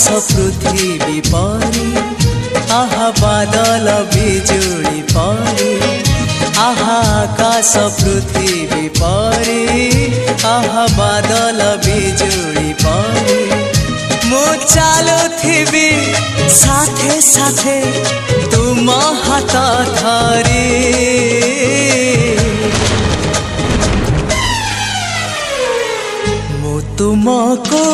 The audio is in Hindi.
पृथ्वी परे आहा बादल बिजुली परे आहा आकाश पृथ्वी परे आहा बादल बिजुली परे मु चालुथिबी साथे साथे तुम हाथ धरी मु तुमको